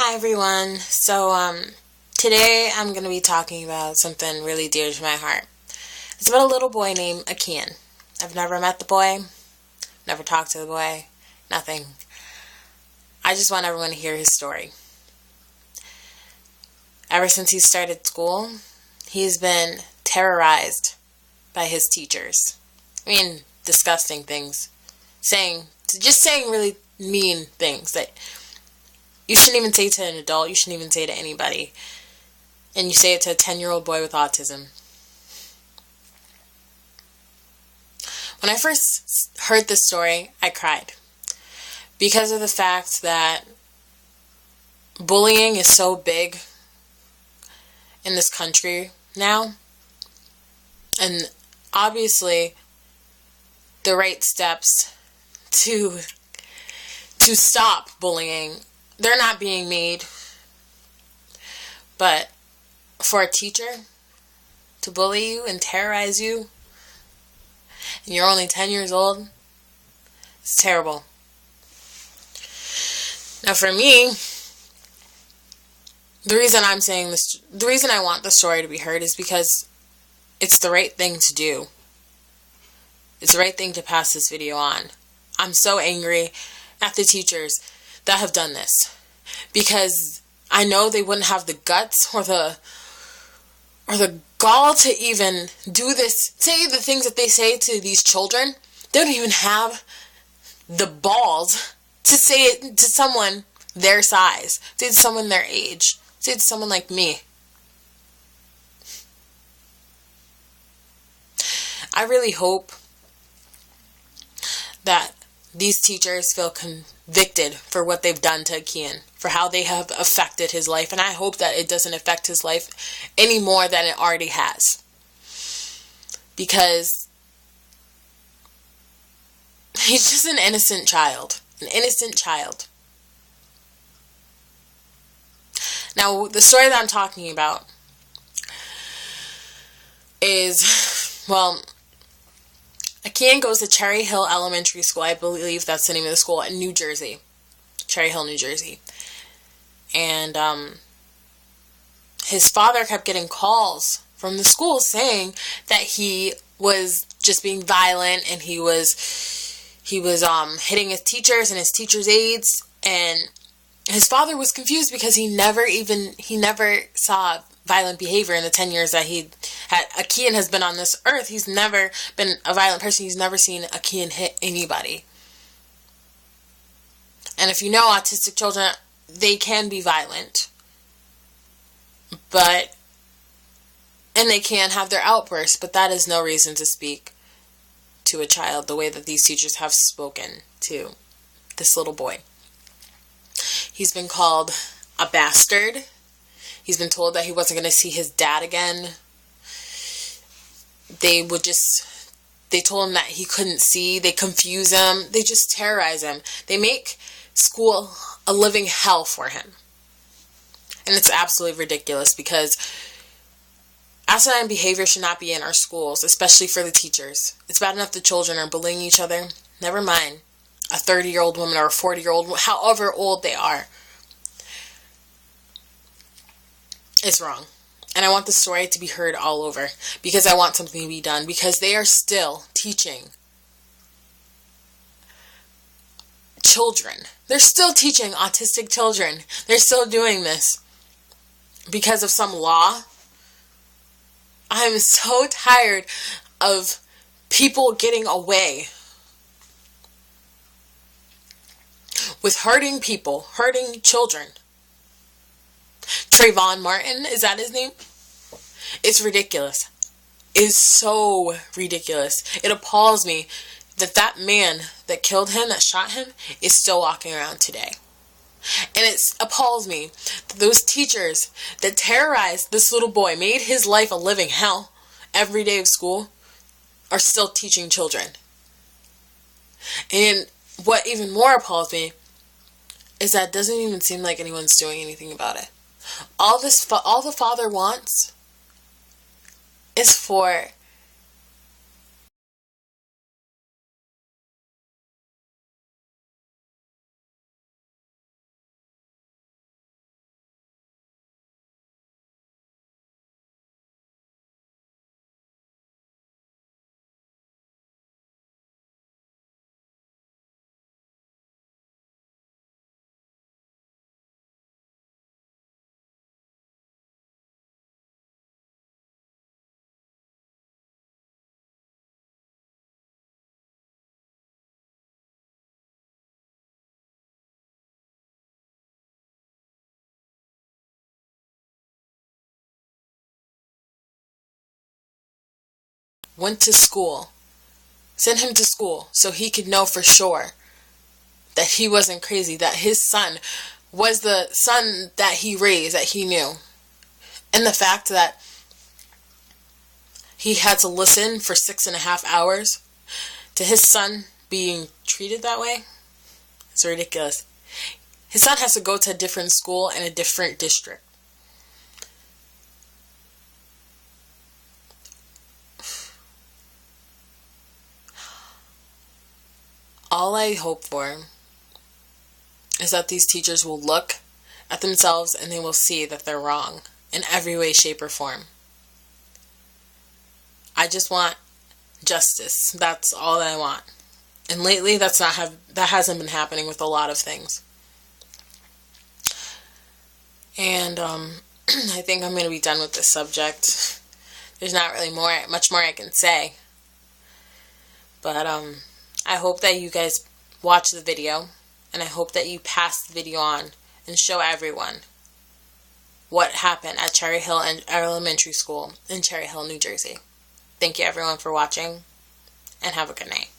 Hi everyone. Today I'm going to be talking about something really dear to my heart. It's about a little boy named Akian. I've never met the boy, never talked to the boy, nothing. I just want everyone to hear his story. Ever since he started school, he's been terrorized by his teachers. Disgusting things. Saying really mean things that you shouldn't even say to an adult, you shouldn't even say to anybody. And you say it to a 10-year-old boy with autism. When I first heard this story, I cried. Because of the fact that bullying is so big in this country now. And obviously, the right steps to stop bullying, they're not being made. But for a teacher to bully you and terrorize you, and you're only 10 years old, it's terrible. Now for me, the reason I want the story to be heard is because it's the right thing to do. It's the right thing to pass this video on. I'm so angry at the teachers that have done this, because I know they wouldn't have the guts or the gall to even do this, say the things that they say to these children. They don't even have the balls to say it to someone their size, say it to someone their age, say it to someone like me. I really hope that these teachers feel convicted for what they've done to Akian, for how they have affected his life, and I hope that it doesn't affect his life any more than it already has. Because he's just an innocent child. An innocent child. Now, the story that I'm talking about is, Akian goes to Cherry Hill Elementary School. I believe that's the name of the school, in New Jersey. Cherry Hill, New Jersey. And his father kept getting calls from the school saying that he was just being violent, and he was hitting his teachers and his teachers' aides. And his father was confused because he never saw violent behavior in the 10 years that Akian has been on this earth. He's never been a violent person. He's never seen Akian hit anybody. And if you know autistic children, they can be violent. And they can have their outbursts, but that is no reason to speak to a child the way that these teachers have spoken to this little boy. He's been called a bastard. He's been told that he wasn't going to see his dad again. They told him that he couldn't see. They confuse him. They just terrorize him. They make school a living hell for him. And it's absolutely ridiculous, because asinine behavior should not be in our schools, especially for the teachers. It's bad enough the children are bullying each other. Never mind a 30-year-old woman or a 40-year-old, however old they are. It's wrong. And I want the story to be heard all over, because I want something to be done, because they are still teaching children. They're still teaching autistic children. They're still doing this because of some law. I'm so tired of people getting away with hurting people, hurting children. Trayvon Martin, is that his name? It's ridiculous. It's so ridiculous. It appalls me that man that killed him, that shot him, is still walking around today. And it appalls me that those teachers that terrorized this little boy, made his life a living hell every day of school, are still teaching children. And what even more appalls me is that it doesn't even seem like anyone's doing anything about it. All the father wants is for went to school, sent him to school so he could know for sure that he wasn't crazy, that his son was the son that he raised, that he knew. And the fact that he had to listen for 6.5 hours to his son being treated that way, it's ridiculous. His son has to go to a different school in a different district. All I hope for is that these teachers will look at themselves and they will see that they're wrong in every way, shape, or form. I just want justice. That's all I want. And lately, that hasn't been happening with a lot of things. And I think I'm going to be done with this subject. There's not really much more I can say. But I hope that you guys watch the video, and I hope that you pass the video on and show everyone what happened at Cherry Hill Elementary School in Cherry Hill, New Jersey. Thank you everyone for watching, and have a good night.